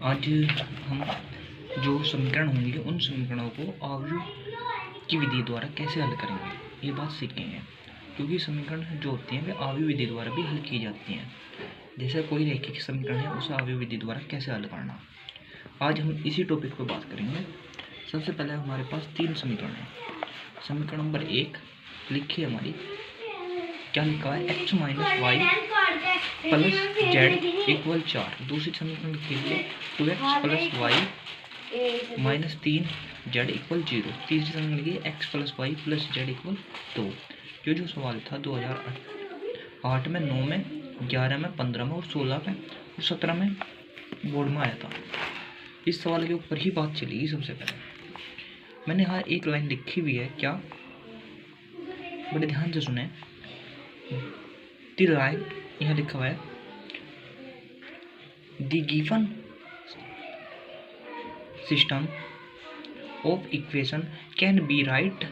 आज हम जो समीकरण होंगे उन समीकरणों को आव्यूह की विधि द्वारा कैसे हल करेंगे ये बात सीखेंगे, क्योंकि समीकरण जो होते हैं वे आव्यूह विधि द्वारा भी हल की जाती हैं। जैसे कोई रैखिक समीकरण है उसे आव्यूह विधि द्वारा कैसे हल करना, आज हम इसी टॉपिक पर बात करेंगे। सबसे पहले हमारे पास तीन समीकरण हैं। समीकरण नंबर 1 लिखिए, हमारी क्या लिखा है, x minus Y plus Z equal 4। दूसरी समीकरण लिखिए 2x plus Y minus 3 Z equal 0। तीसरी समीकरण लिखिए x plus Y plus Z equal 2। जो सवाल था 2008 में, 9 में, 11 में, 15 में और 16 में और 17 में बोर्ड में आया था। इस सवाल के ऊपर ही बात चलेगी। सबसे पहले मैंने यहाँ एक लाइन लिखी हुई है, क्या, बड़े ध्यान से सुने। द लाइन यहाँ लिखा हुआ है, the given system of equation can be right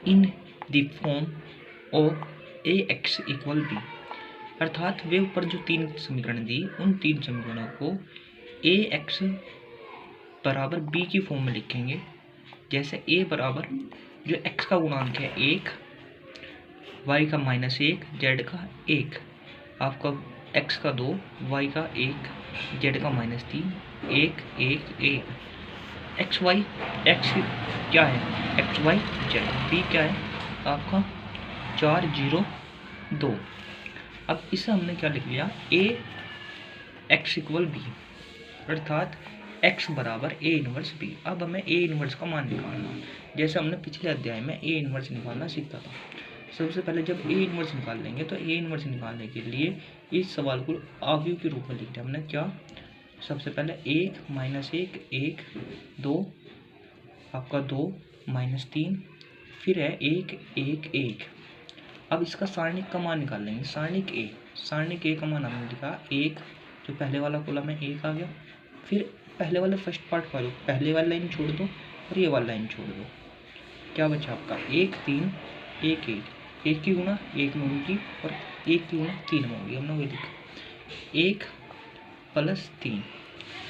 in the form of ax equal b। अर्थात वे ऊपर जो तीन समीकरण दी, उन तीन समीकरणों को ax बराबर b की फॉर्म में लिखेंगे। जैसे a बराबर जो x का गुणांक है 1, y का -1, z का 1, आपका x का 2, y का 1, z का -3, 1 1 1। x y x क्या है, x y z, b क्या है आपका 4 0 2। अब इसे हमने क्या लिख लिया, a x इक्वल b, अर्थात x बराबर a इनवर्स b। अब हमें a इनवर्स का मान निकालना, जैसे हमने पिछले अध्याय में a इनवर्स निकालना सीखा था। सबसे पहले जब a इनवर्स निकाल लेंगे तो a इनवर्स निकालने के लिए इस सवाल को आव्यूह के रूप में लिखते हैं हमने। क्या, सबसे पहले 1 -1 1 2, आपका 2 -3, फिर है 1 1 1। अब इसका सारणिक का मान निकाल लेंगे। सारणिक a का मान हमने लिखा 1, जो पहले वाला कॉलम है 1 आ गया। फिर पहले वाले फर्स्ट पार्ट का लो, पहले वाली लाइन छोड़ दो और ये वाली लाइन छोड़ दो, क्या बचा आपका 1 3 1 1। 1 की गुणा 1 में होगी और 1 की गुणा 3 में होगी। हमने वही लिखा 1 प्लस 3,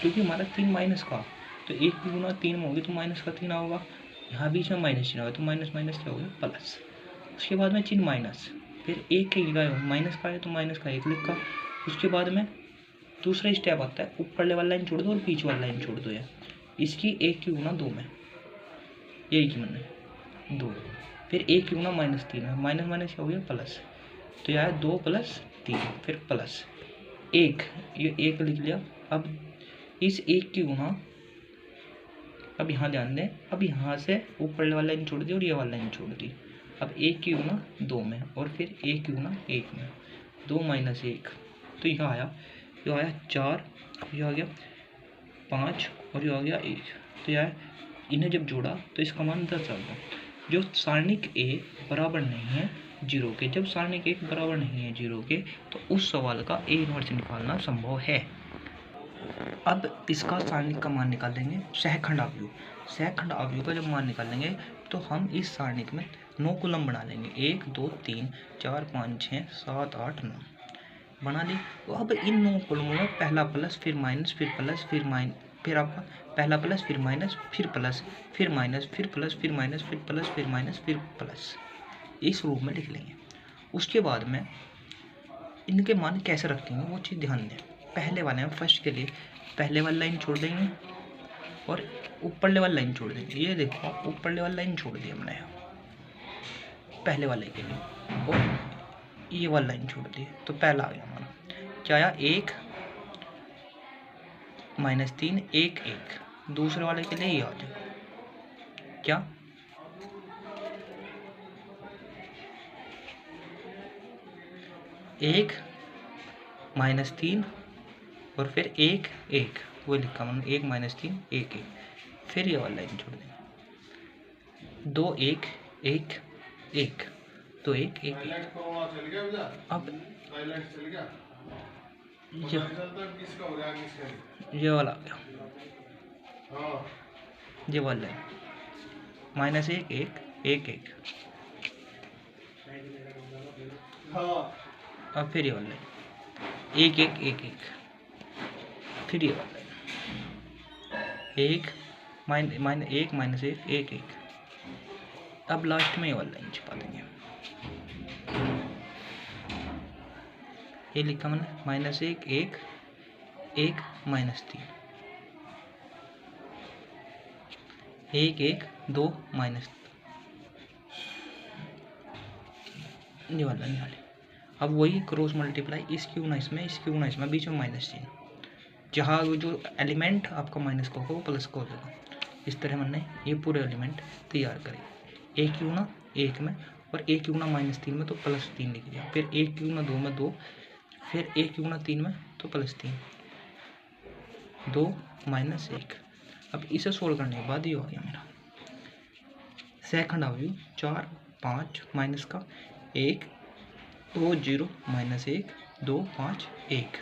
क्योंकि हमारा 3 माइनस का, तो 1 की गुणा 3 में होगी तो माइनस का 3 होगा। यहाँ बीच में माइनस चिन्ह होगा तो माइनस माइनस क्या होगा, प्लस। उसके बाद में चिन्ह माइनस, फिर 1 के लिखा है, माइनस का है तो माइनस का 1 लिखा। उसके बाद में दूसरा स्टेप आता है, ऊपर वाली लाइन छोड़ दो और बीच वाली लाइन छोड़ दो। यार इसकी 1 की गुणा 2 में, यही की मैंने 2, फिर 1 की गुणा -3 में, माइनस माइनस क्या हो गया, प्लस। तो यह है 2 + 3, फिर प्लस 1, ये 1 लिख लिया। अब इस 1 की गुणा, अब यहाँ ध्यान दें, अब यहाँ से ऊपर वाली लाइन छोड़ दी और ये वाली लाइन छोड़ दी। अब 1 की गुणा 2 में और फिर 1 की गुणा 1 में, 2 - 1, तो यह आया 4, ये आ गया 5 और ये आ गया 1। तो यह इन्हें जब जोड़ा तो इसका मान 10 आ गया। जो सारणिक a बराबर नहीं है 0 के, जब सारणिक 1 बराबर नहीं है 0 के, तो उस सवाल का a इनवर्स निकालना संभव है। अब इसका सारणिक का मान निकालेंगे, सहखंड आव्यूह का जब मान निकालेंगे तो हम इस सारणिक में 9 कॉलम बना लेंगे। 1 2 3 4 5 6 7 8 9 बना ली। तो अब इन 9 कॉलमों में पहला प्लस, फिर माइनस, फिर प्लस, फिर माइनस, फिर आपका पहला प्लस, फिर माइनस, फिर प्लस, फिर माइनस, फिर प्लस, फिर माइनस, फिर प्लस, फिर माइनस, फिर प्लस, इस रूप में लिख लेंगे। उसके बाद में इनके मान कैसे रखेंगे वो चीज़ ध्यान दें। पहले वाले में फर्स्ट के लिए पहले वाली लाइन छोड़ देंगे और ऊपर लेवल लाइन छोड़ देंगे। ये देखो ऊपर लेवल लाइन छोड़ दी हमने यहाँ पहले वाले के लिए, और ये वाली लाइन छोड़ दी, तो पहला आ गया हमारा, क्या आया 1 -3 1 1। दूसरे वाले के लिए ये आ जाएगा, क्या 1 -3 और फिर 1 1, वो लिखा मैंने 1 -3 1 1। फिर ये वाली लाइन छोड़ देंगे 2 1 1 1, तो 1 1 1। अब ये वाला आ गया, ये वाला लाइन -1 1 1 1। अब फिर ये वाला लाइन 1 1 1 1। फिर ये वाला एक एक माइनस एक एक एक। अब लास्ट में ये वाला लाइन छिपा देंगे। ये लिखा मैंने माइनस एक एक एक माइनस तीन, एक एक दो माइनस, ये वाला निकाले। अब वही क्रॉस मल्टीप्लाई, इसकी गुना इसमें, इसकी गुना इसमें, बीच में माइनस चिन्ह, जहाँ जो एलिमेंट आपका माइनस का होगा वो प्लस का हो जाएगा। इस तरह मैंने ये पूरे एलिमेंट तैयार करे। एक की गुना एक में और एक की गुना माइनस तीन में तो प्लस तीन लिख दिया, फिर एक की गुना दो में दो, फिर एक की गुना तीन में तो प्लस तीन, दो माइनस एक। अब इसे सोल्व करने के बाद ये हो गया मेरा सेकंड अवयव 4 5 माइनस का 1 2 0 माइनस 1 2 5 1।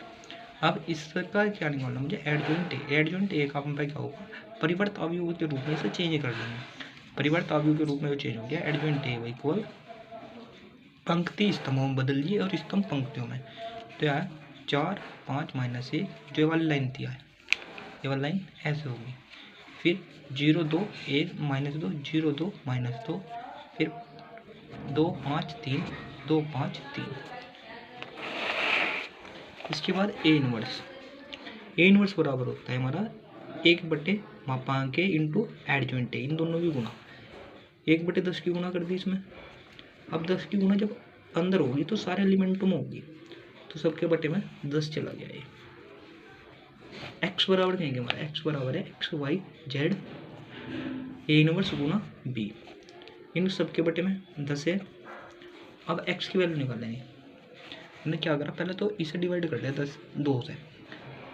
अब इसका क्या निकालना मुझे, एडजॉइंट ए। एडजॉइंट ए का अपन क्या होगा, परिवर्त अवयव के रूप में इसे चेंज कर लेंगे। परिवर्त अवयव के रूप में वो चेंज हो गया। एडजॉइंट ए इक्वल पंक्ति स्तंभों में बदल दिए और स्तंभ पंक्तियों में। तो यार 4 5 माइनस 1, जो ये वाली लाइन थी यार, ये वाली लाइन ऐसे होगी, फिर 0 2 1 माइनस 2 0 2 माइनस 2, फिर 2 5 3 2 5 3। इसके बाद ए इनवर्स बराबर होता है हमारा 1/, मापांक इंटू एडजॉइंट ए, इन दोनों की गुना। 1/10 की गुना कर दी इसमें। अब 10 की गुना जब अंदर होगी तो सारे एलिमेंटों में होगी, तो सबके बटे में 10 चला गया। ये एक्स बराबर कहेंगे हमारा, एक्स बराबर है X Y Z A inverse गुना बी, इन सबके बटे में 10 है। अब एक्स की वैल्यू निकालेंगे। हमने क्या करा, पहले तो इसे डिवाइड कर लिया 10 2 से,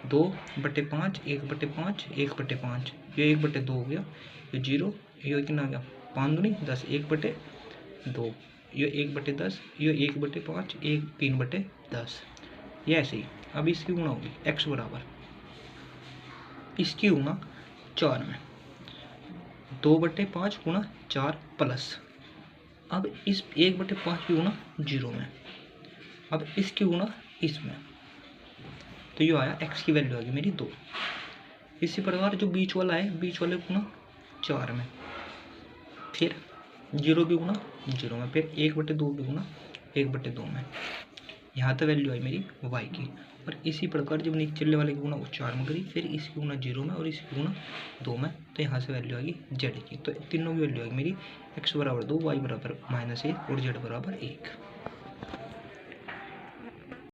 2/5 1/5 1/5, ये 1/2 हो गया, ये 0, ये कितना आ गया 5 दूनी 10, 1/2, ये 1/10, ये 1/5, 1 3/10, ये ऐसे ही। अब इसकी गुणा होगी एक्स बराबर इसकी गुणा 4 में, 2/5 गुणा 4 प्लस, अब इस 1/5 की गुणा 0 में, अब इसकी गुणा इसमें, तो ये आया एक्स की वैल्यू आ गई मेरी 2। इसी प्रकार जो बीच वाला है, बीच वाले गुणा 4 में, फिर 0 की गुणा 0 में, फिर 1/2 की गुणा 1/2 में। यहाँ तक वैल्यू आई मेरी y की। और इसी प्रकार जब नीचे चलने वाले की गुणा 4 में करी, फिर इसकी गुणा 0 में और इसकी गुणा 2 में, तो यहाँ से वैल्यू आएगी z की। तो तीनों की वैल्यू आएगी मेरी x बराबर 2, y बराबर -1 और z बराबर 1।